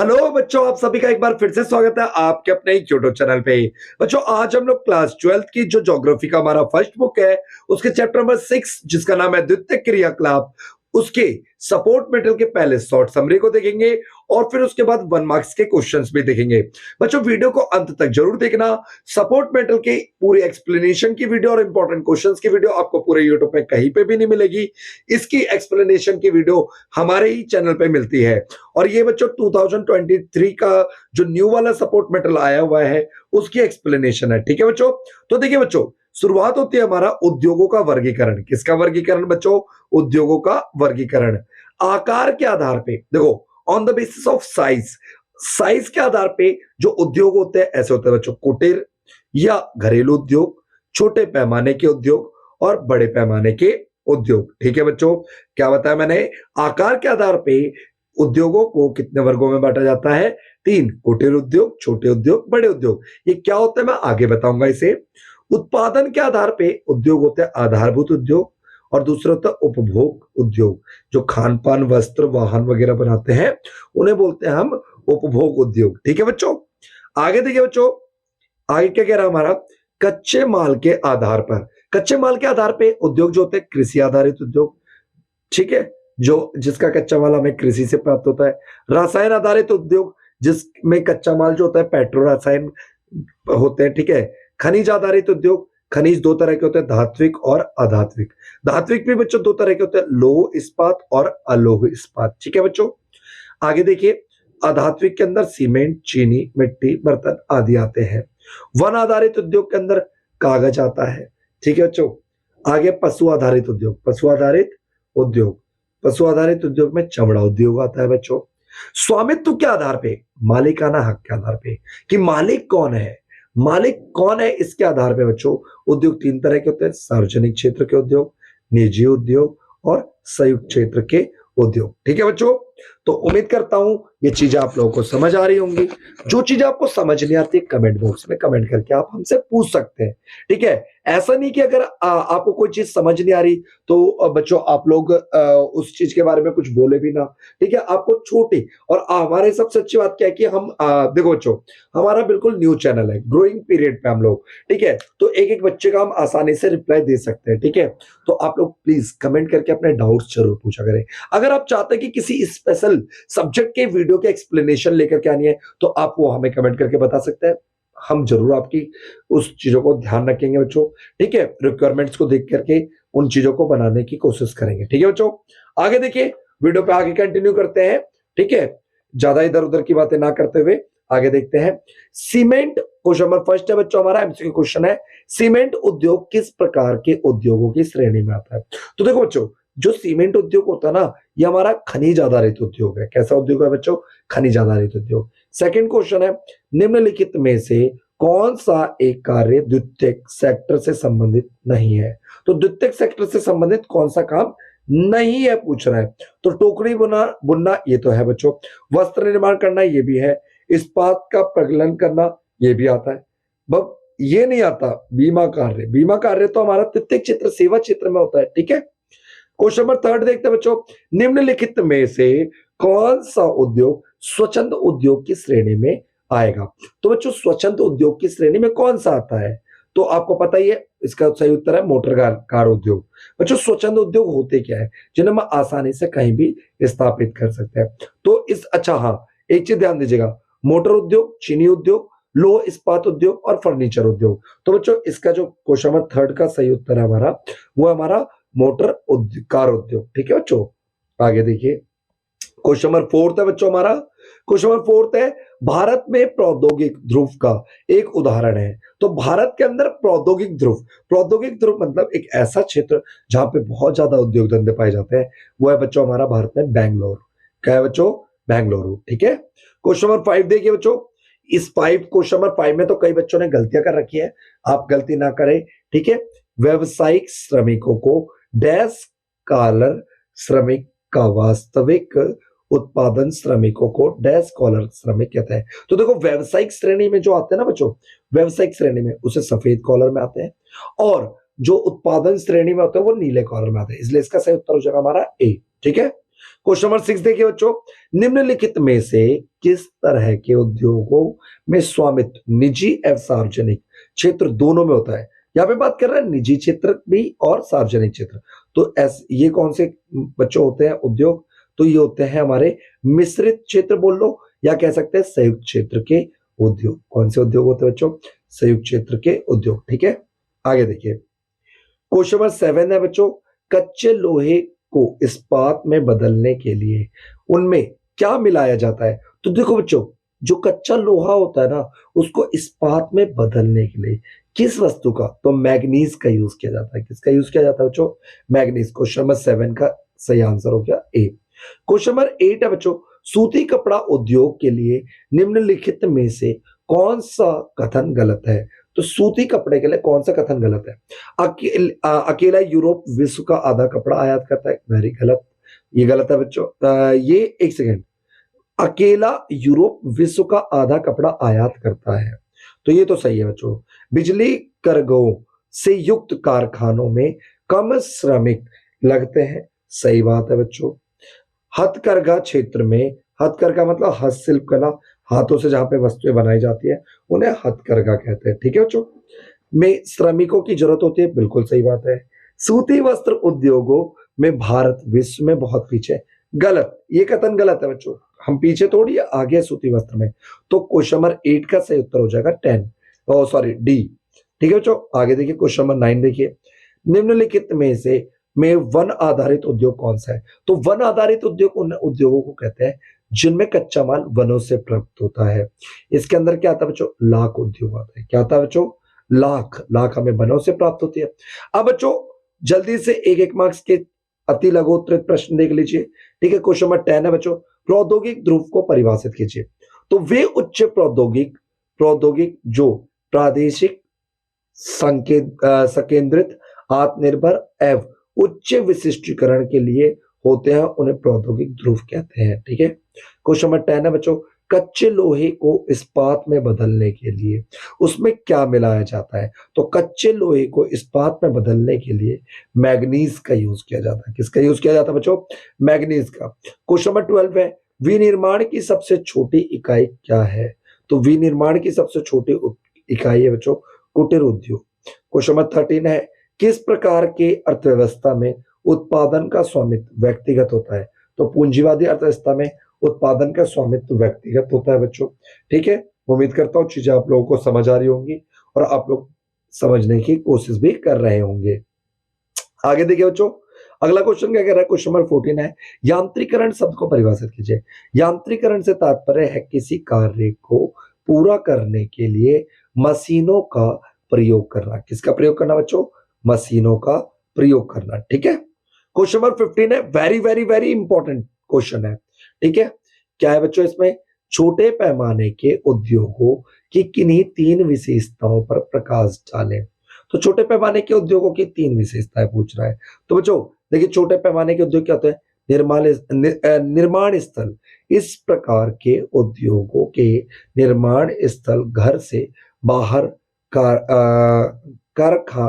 Hello बच्चों, आप सभी का एक बार फिर से स्वागत है आपके अपने यूट्यूब चैनल पे। बच्चों, आज हम लोग क्लास 12th की जो ज्योग्राफी का हमारा फर्स्ट बुक है उसके चैप्टर नंबर 6 जिसका नाम है द्वितीय क्रियाकलाप, उसके सपोर्ट मेटल के पहले शॉर्ट समरी को देखेंगे और फिर उसके बाद 1 मार्क्स के क्वेश्चंस भी देखेंगे। बच्चों, वीडियो को अंत तक जरूर देखना। सपोर्ट मेटल के पूरे एक्सप्लेनेशन की वीडियो और इंपॉर्टेंट क्वेश्चंस की वीडियो आपको पूरे यूट्यूब पे कहीं पे भी नहीं मिलेगी। इसकी एक्सप्लेनेशन की वीडियो हमारे ही चैनल पे मिलती है। और ये बच्चों 2023 का जो न्यू वाला सपोर्ट मेटल आया हुआ है उसकी एक्सप्लेनेशन है। ठीक है बच्चों, तो देखिए बच्चों, शुरुआत होती है हमारा उद्योगों का वर्गीकरण। किसका वर्गीकरण बच्चों? उद्योगों का वर्गीकरण। आकार के आधार पे देखो, on the basis of size, size के आधार पे जो उद्योग होते हैं ऐसे होते हैं बच्चों: कुटीर या घरेलू उद्योग, छोटे पैमाने के उद्योग और बड़े पैमाने के उद्योग। ठीक है बच्चों, क्या बताया मैंने? आकार के आधार पे उद्योगों को कितने वर्गों में बांटा जाता है? 3। कुटीर उद्योग, छोटे उद्योग, बड़े उद्योग। ये क्या होता है मैं आगे बताऊंगा इसे। उत्पादन के आधार पे उद्योग होते हैं आधारभूत उद्योग और दूसरा होता है उपभोग उद्योग। जो खान पान, वस्त्र, वाहन वगैरह बनाते हैं उन्हें बोलते हैं हम उपभोग उद्योग। ठीक है बच्चों, आगे देखिए बच्चों, आगे क्या कह रहा है हमारा? कच्चे माल के आधार पर, कच्चे माल के आधार पे उद्योग जो होते हैं कृषि आधारित उद्योग। ठीक है, जो जिसका कच्चा माल हमें कृषि से प्राप्त होता है। रसायन आधारित उद्योग, जिसमें कच्चा माल जो होता है पेट्रो रसायन होते हैं। ठीक है, खनिज आधारित उद्योग, खनिज दो तरह के होते हैं, धात्विक और अधात्विक। धात्विक भी बच्चों दो तरह के होते हैं, लौह इस्पात और अलोह इस्पात। ठीक है बच्चों, आगे देखिए, अधात्विक के अंदर सीमेंट, चीनी, मिट्टी, बर्तन आदि आते हैं। वन आधारित उद्योग के अंदर कागज आता है। ठीक है बच्चों, आगे पशु आधारित उद्योग, पशु आधारित उद्योग, पशु आधारित उद्योग में चमड़ा उद्योग आता है बच्चों। स्वामित्व के आधार पे, मालिकाना हक के आधार पे कि मालिक कौन है, मालिक कौन है, इसके आधार पे बच्चों उद्योग 3 तरह के होते हैं: सार्वजनिक क्षेत्र के उद्योग, निजी उद्योग और संयुक्त क्षेत्र के उद्योग। ठीक है बच्चों, तो उम्मीद करता हूं ये चीजें आप लोगों को समझ आ रही होंगी। जो चीजें आपको समझ नहीं आती कमेंट बॉक्स में कमेंट करके आप हमसे पूछ सकते हैं। ठीक है, ऐसा नहीं कि अगर आपको कोई चीज समझ नहीं आ रही तो बच्चों आप लोग उस चीज के बारे में कुछ बोले भी ना। ठीक है, आपको छोटी और हमारे सबसे अच्छी बात क्या है कि हम देखो बच्चों, हमारा बिल्कुल न्यू चैनल है, ग्रोइंग पीरियड पे हम लोग। ठीक है, तो एक एक बच्चे का हम आसानी से रिप्लाई दे सकते हैं। ठीक है, तो आप लोग प्लीज कमेंट करके अपने डाउट्स जरूर पूछा करें। अगर आप चाहते हैं कि किसी स्पेशल सब्जेक्ट के वीडियो के एक्सप्लेनेशन लेकर के आनी है तो आप वो हमें कमेंट करके बता सकते हैं। हम जरूर आपकी उस चीजों को ध्यान रखेंगे बच्चों। ठीक है, रिक्वायरमेंट्स को देख करके उन चीजों को बनाने की कोशिश करेंगे। ठीक है बच्चों, आगे देखिए, वीडियो पे आगे कंटिन्यू करते हैं। ठीक है, ज्यादा इधर उधर की बातें ना करते हुए आगे देखते हैं। सीमेंट क्वेश्चन नंबर फर्स्ट है बच्चों, हमारा एमसीक्यू क्वेश्चन है। सीमेंट उद्योग किस प्रकार के उद्योगों की श्रेणी में आता है? तो देखो बच्चों, जो सीमेंट उद्योग होता है ना, ये हमारा खनिज आधारित उद्योग है। कैसा उद्योग है बच्चों? खनिज आधारित उद्योग। सेकंड क्वेश्चन है, निम्नलिखित में से कौन सा एक कार्य द्वितीयक सेक्टर से संबंधित नहीं है? तो द्वितीयक सेक्टर से संबंधित कौन सा काम नहीं है पूछ रहा है। तो टोकरी बुना बुनना ये तो है बच्चों, वस्त्र निर्माण करना ये भी है, इस्पात का प्रगलन करना ये भी आता है। बब ये नहीं आता बीमा कार्य, बीमा कार्य तो हमारा तृतीयक क्षेत्र सेवा क्षेत्र में होता है। ठीक है, क्वेश्चन नंबर थर्ड देखते हैं बच्चों, निम्नलिखित में से कौन सा उद्योग स्वच्छंद उद्योग की श्रेणी में आएगा? तो बच्चों स्वच्छंद उद्योग की श्रेणी में कौन सा आता है? तो आपको पता ही है, इसका सही उत्तर है मोटर कार उद्योग। बच्चों स्वच्छंद उद्योग होते क्या है जिन्हें हम आसानी से कहीं भी स्थापित कर सकते हैं? तो इस अच्छा हाँ, एक चीज ध्यान दीजिएगा, मोटर उद्योग, चीनी उद्योग, लौह इस्पात उद्योग और फर्नीचर उद्योग। तो बच्चों इसका जो क्वेश्चन नंबर थर्ड का सही उत्तर है हमारा, वो हमारा मोटर कार उद्योग। ठीक है बच्चों, आगे देखिए, क्वेश्चन नंबर फोर्थ है बच्चों हमारा। क्वेश्चन नंबर फोर्थ है, भारत में प्रौद्योगिक ध्रुव का एक उदाहरण है। तो भारत के अंदर प्रौद्योगिक ध्रुव, प्रौद्योगिक ध्रुव मतलब एक ऐसा क्षेत्र जहां पे बहुत ज्यादा उद्योग धंधे पाए जाते हैं, वो है बच्चों हमारा भारत में बैंगलोर। क्या है बच्चों? बैंगलोर। ठीक है, क्वेश्चन नंबर 5 देखिए बच्चों, इस 5 क्वेश्चन नंबर 5 में तो कई बच्चों ने गलतियां कर रखी है, आप गलती ना करें। ठीक है, व्यावसायिक श्रमिकों को डैश कॉलर श्रमिक का वास्तविक उत्पादन श्रमिकों को डैश कॉलर श्रमिक कहते हैं। तो देखो व्यावसायिक श्रेणी में जो आते हैं ना बच्चों, व्यावसायिक श्रेणी में उसे सफेद कॉलर में आते हैं, और जो उत्पादन श्रेणी में होते हैं वो नीले कॉलर में आते हैं, इसलिए इसका सही उत्तर हो जाएगा हमारा ए। ठीक है, क्वेश्चन नंबर 6 देखिए बच्चों, निम्नलिखित में से किस तरह के उद्योगों में स्वामित्व निजी एवं सार्वजनिक क्षेत्र दोनों में होता है? यहाँ पे बात कर रहे हैं निजी क्षेत्र भी और सार्वजनिक क्षेत्र। तो ये कौन से बच्चों होते हैं उद्योग? तो ये होते हैं हमारे मिश्रित क्षेत्र बोल लो, या कह सकते हैं संयुक्त क्षेत्र के उद्योग। कौन से उद्योग होते हैं बच्चों? संयुक्त क्षेत्र के उद्योग। ठीक है, आगे देखिए, क्वेश्चन नंबर 7 है बच्चों, कच्चे लोहे को इस्पात में बदलने के लिए उनमें क्या मिलाया जाता है? तो देखो बच्चों, जो कच्चा लोहा होता है ना, उसको इस्पात में बदलने के लिए किस वस्तु का? तो मैग्नीज का यूज किया जाता है। किसका यूज किया जाता है बच्चों? मैग्नीज। क्वेश्चन नंबर 7 का सही आंसर हो गया ए। क्वेश्चन नंबर 8 है बच्चों, सूती कपड़ा उद्योग के लिए निम्नलिखित में से कौन सा कथन गलत है? तो सूती कपड़े के लिए कौन सा कथन गलत है? अकेला यूरोप विश्व का आधा कपड़ा आयात करता है, वेरी गलत, ये गलत है बच्चों। ये एक सेकेंड, अकेला यूरोप विश्व का आधा कपड़ा आयात करता है, तो ये तो सही है बच्चों। बिजली करघों से युक्त कारखानों में कम श्रमिक लगते हैं, सही बात है बच्चों। हथकरघा क्षेत्र में, हथकरघा मतलब हस्तशिल्प कला, हाथों से जहां पे वस्तुएं बनाई जाती है उन्हें हथकरघा कहते हैं। ठीक है बच्चों, में श्रमिकों की जरूरत होती है, बिल्कुल सही बात है। सूती वस्त्र उद्योगों में भारत विश्व में बहुत पीछे, गलत, ये कथन गलत है बच्चों। हम पीछे थोड़ी आगे है सूती वस्त्र में। तो क्वेश्चन नंबर 8 का सही उत्तर हो जाएगा 10, सॉरी डी। ठीक है बच्चों, आगे देखिए क्वेश्चन नंबर 9 देखिए, निम्नलिखित में से में वन आधारित उद्योग कौन सा है? तो वन आधारित उद्योग उन उद्योगों को कहते हैं जिनमें कच्चा माल वनों से प्राप्त होता है। इसके अंदर क्या आता है बच्चों? लाख उद्योग आता है। क्या आता है बच्चों? लाख। लाख हमें वनों से प्राप्त होती है। अब बच्चों जल्दी से एक एक मार्क्स के अति लघुत्तरित प्रश्न देख लीजिए। ठीक है, क्वेश्चन नंबर 10 है बच्चों, प्रौद्योगिक ध्रुव को परिभाषित कीजिए। तो वे उच्च प्रौद्योगिक प्रौद्योगिक जो प्रादेशिक संकेंद्रित आत्मनिर्भर एवं उच्च विशिष्टीकरण के लिए होते हैं, उन्हें प्रौद्योगिक ध्रुव कहते हैं। ठीक है, क्वेश्चन नंबर 10 है बच्चों, कच्चे लोहे को इस्पात में बदलने के लिए उसमें क्या मिलाया जाता है? तो कच्चे लोहे को इस्पात में बदलने के लिए मैग्नीज का यूज किया जाता है। किसका यूज किया जाता है बच्चों? मैग्नीज का। क्वेश्चन नंबर 12 है, विनिर्माण की सबसे छोटी इकाई क्या है? तो विनिर्माण की सबसे छोटी इकाई है बच्चों कुटीर उद्योग। क्वेश्चन नंबर 13 है, किस प्रकार के अर्थव्यवस्था में उत्पादन का स्वामित्व व्यक्तिगत होता है? तो पूंजीवादी अर्थव्यवस्था में उत्पादन का स्वामित्व व्यक्तिगत होता है बच्चों। ठीक है, उम्मीद करता हूं चीजें आप लोगों को समझ आ रही होंगी और आप लोग समझने की कोशिश भी कर रहे होंगे। आगे देखिए बच्चों, अगला क्वेश्चन क्या कह रहा है? क्वेश्चन नंबर 14 है, यांत्रिकरण शब्द को परिभाषित कीजिए। यांत्रिकरण से तात्पर्य है किसी कार्य को पूरा करने के लिए मशीनों का प्रयोग करना। किसका प्रयोग करना बच्चों? मशीनों का प्रयोग करना। ठीक है, क्वेश्चन नंबर 15 है, very very very important question है। ठीक है, क्या है बच्चों इसमें? छोटे पैमाने के उद्योगों की किन्हीं 3 विशेषताओं पर प्रकाश डालें। तो छोटे पैमाने के उद्योगों की 3 विशेषताएं पूछ रहा है। तो बच्चों देखिए, छोटे पैमाने के उद्योग क्या होते हैं? निर्माण स्थल। इस प्रकार के उद्योगों के निर्माण स्थल घर से बाहर कारखा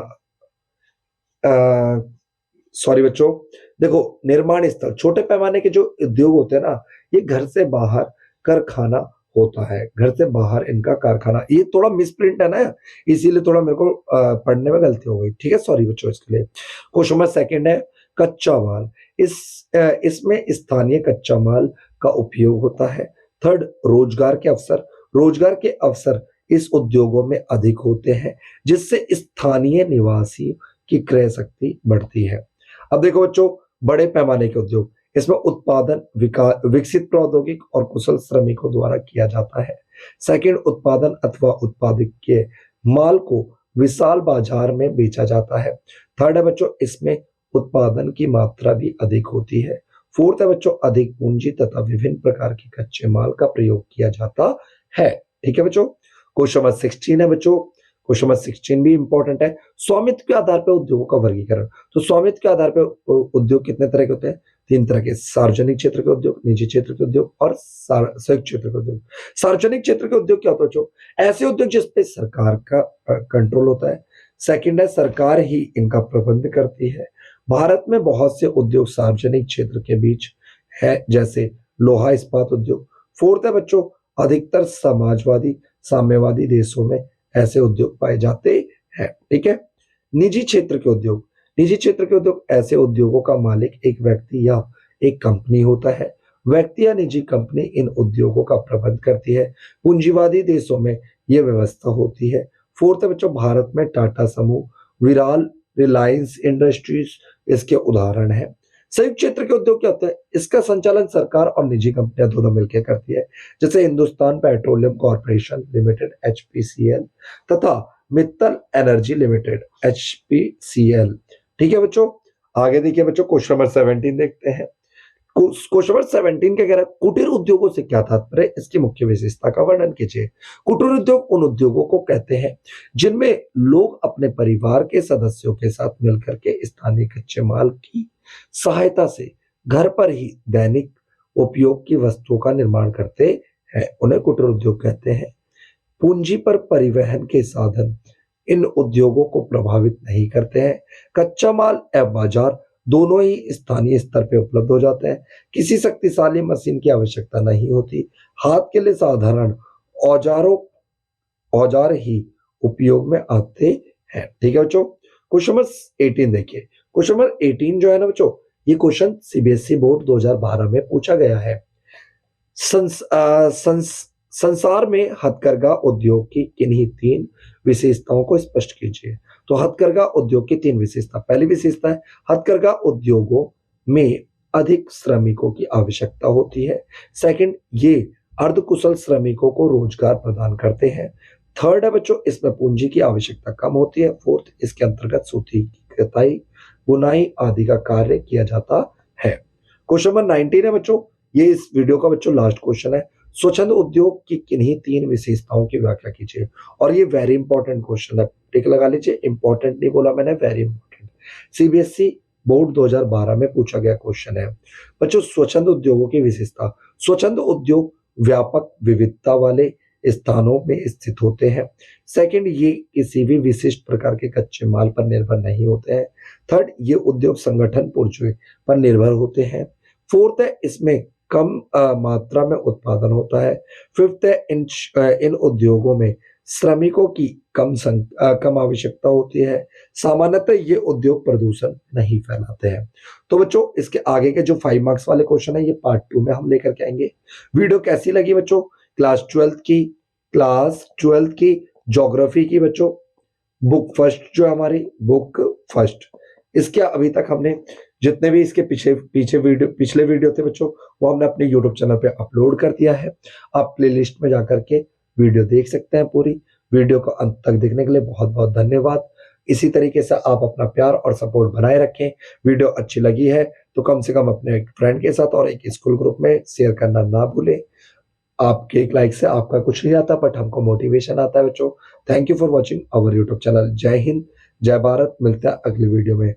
सॉरी बच्चों, देखो निर्माण स्थल, छोटे पैमाने के जो उद्योग होते हैं ना, ये घर से बाहर कारखाना होता है। घर से बाहर इनका कारखाना, ये थोड़ा मिसप्रिंट है ना, इसीलिए थोड़ा मेरे को पढ़ने में गलती हो गई। ठीक है, सॉरी बच्चों इसके लिए। क्वेश्चन नंबर 2 है, कच्चा माल। इसमें स्थानीय कच्चा माल का उपयोग होता है। 3, रोजगार के अवसर। रोजगार के अवसर इस उद्योगों में अधिक होते हैं, जिससे स्थानीय निवासी की क्रय शक्ति बढ़ती है। अब देखो बच्चों, बड़े पैमाने के उद्योग, इसमें उत्पादन विकसित प्रौद्योगिक और कुशल श्रमिकों द्वारा किया जाता है। सेकंड, उत्पादन अथवा उत्पादित के माल को विशाल बाजार में बेचा जाता है। थर्ड है बच्चों, इसमें उत्पादन की मात्रा भी अधिक होती है। फोर्थ है बच्चों, अधिक पूंजी तथा विभिन्न प्रकार के कच्चे माल का प्रयोग किया जाता है। ठीक है बच्चों, क्वेश्चन नंबर 16 है बच्चों, क्वेश्चन नंबर 16 भी इंपॉर्टेंट है। स्वामित्व के आधार पर उद्योगों का वर्गीकरण। तो स्वामित्व के आधार पर उद्योग कितने तरह के होते हैं? 3 तरह के, सार्वजनिक क्षेत्र के उद्योग, निजी क्षेत्र के उद्योग और संयुक्त क्षेत्र के उद्योग। सार्वजनिक क्षेत्र के उद्योग क्या होता है बच्चों? ऐसे उद्योग जिसपे सरकार का कंट्रोल होता है। सेकंड है, सरकार ही इनका प्रबंध करती है। भारत में बहुत से उद्योग सार्वजनिक क्षेत्र के बीच है, जैसे लोहा इस्पात उद्योग। फोर्थ है बच्चों, अधिकतर समाजवादी साम्यवादी देशों में ऐसे उद्योग पाए जाते हैं। ठीक है। निजी क्षेत्र के उद्योग, निजी क्षेत्र के उद्योग ऐसे उद्योगों का मालिक एक व्यक्ति या एक कंपनी होता है। व्यक्ति या निजी कंपनी इन उद्योगों का प्रबंध करती है। पूंजीवादी देशों में यह व्यवस्था होती है। फोर्थ है बच्चों, भारत में टाटा समूह, विराल, रिलायंस इंडस्ट्रीज इसके उदाहरण है। संयुक्त क्षेत्र के उद्योग क्या होता है? इसका संचालन सरकार और निजी कंपनियां दोनों मिलकर करती है, जैसे Hindustan petroleum corporation limited HPCL तथा मित्तल एनर्जी लिमिटेड HPCL। ठीक है बच्चों, आगे देखिए बच्चों, क्वेश्चन नंबर 17 देखते हैं। क्वेश्चन नंबर 17 क्या कह रहा है? कुटीर उद्योगों से क्या तात्पर्य, इसकी मुख्य विशेषता का वर्णन कीजिए। कुटीर उद्योग उन उद्योगों को कहते हैं जिनमें लोग अपने परिवार के सदस्यों के साथ मिलकर के स्थानीय कच्चे माल की सहायता से घर पर ही दैनिक उपयोग की वस्तुओं का निर्माण करते हैं, उन्हें कुटीर उद्योग कहते हैं। पूंजी पर परिवहन के साधन इन उद्योगों को प्रभावित नहीं करते हैं। कच्चा माल एवं बाजार दोनों ही स्थानीय स्तर पे उपलब्ध हो जाते हैं। किसी शक्तिशाली मशीन की आवश्यकता नहीं होती। हाथ के लिए साधारण औजार ही उपयोग में आते हैं। ठीक है बच्चों, क्वेश्चन नंबर 18 देखिए। क्वेश्चन नंबर 18 जो है ना बच्चों, ये क्वेश्चन CBSE बोर्ड 2012 में पूछा गया है। संसार में हथकरघा उद्योग की किन्हीं 3 विशेषताओं को स्पष्ट कीजिए। तो हथकरघा उद्योग की 3 विशेषता, पहली विशेषता है हथकरघा उद्योगों में अधिक श्रमिकों की आवश्यकता होती है। सेकंड, ये अर्धकुशल श्रमिकों को रोजगार प्रदान करते हैं। थर्ड है बच्चों, इसमें पूंजी की आवश्यकता कम होती है। फोर्थ, इसके अंतर्गत सूती कताई, बुनाई आदि का कार्य किया जाता है। क्वेश्चन नंबर 19 है बच्चों, ये इस वीडियो का बच्चों लास्ट क्वेश्चन है। स्वच्छंद उद्योग की किन्हीं 3 विशेषताओं की व्याख्या कीजिए। और ये वेरी इंपॉर्टेंट क्वेश्चन है, टिक लगा लीजिए, इंपॉर्टेंट नहीं बोला मैंने, वेरी इंपॉर्टेंट। CBSE बोर्ड 2012 में पूछा गया क्वेश्चन है। बच्चों, स्वच्छंद उद्योगों की विशेषता, स्वच्छंद उद्योग व्यापक विविधता वाले स्थानों में स्थित होते हैं। सेकंड, ये किसी भी विशिष्ट प्रकार के कच्चे माल पर निर्भर नहीं होते हैं। थर्ड, ये उद्योग संगठन पूंजी पर निर्भर होते हैं। फोर्थ है, इसमें कम मात्रा में उत्पादन होता है। फिफ्थ है, इन उद्योगों में श्रमिकों की कम आवश्यकता होती है। सामान्यतः ये उद्योग प्रदूषण नहीं फैलाते हैं। तो बच्चों, इसके आगे के जो 5 मार्क्स वाले क्वेश्चन है, ये पार्ट 2 में हम लेकर के आएंगे। वीडियो कैसी लगी बच्चों? क्लास 12 की ज्योग्राफी की बच्चों बुक फर्स्ट, जो हमारी बुक फर्स्ट, इसके अभी तक हमने जितने भी इसके पिछले वीडियो थे बच्चों, वो हमने अपने YouTube चैनल पे अपलोड कर दिया है। आप प्लेलिस्ट में जाकर के वीडियो देख सकते हैं। पूरी वीडियो को अंत तक देखने के लिए बहुत बहुत धन्यवाद। इसी तरीके से आप अपना प्यार और सपोर्ट बनाए रखें। वीडियो अच्छी लगी है तो कम से कम अपने एक फ्रेंड के साथ और एक स्कूल ग्रुप में शेयर करना ना भूलें। आपके एक लाइक से आपका कुछ नहीं आता, बट हमको मोटिवेशन आता है बच्चों। Thank you for watching our YouTube channel. जय हिंद, जय भारत। मिलता है अगली वीडियो में।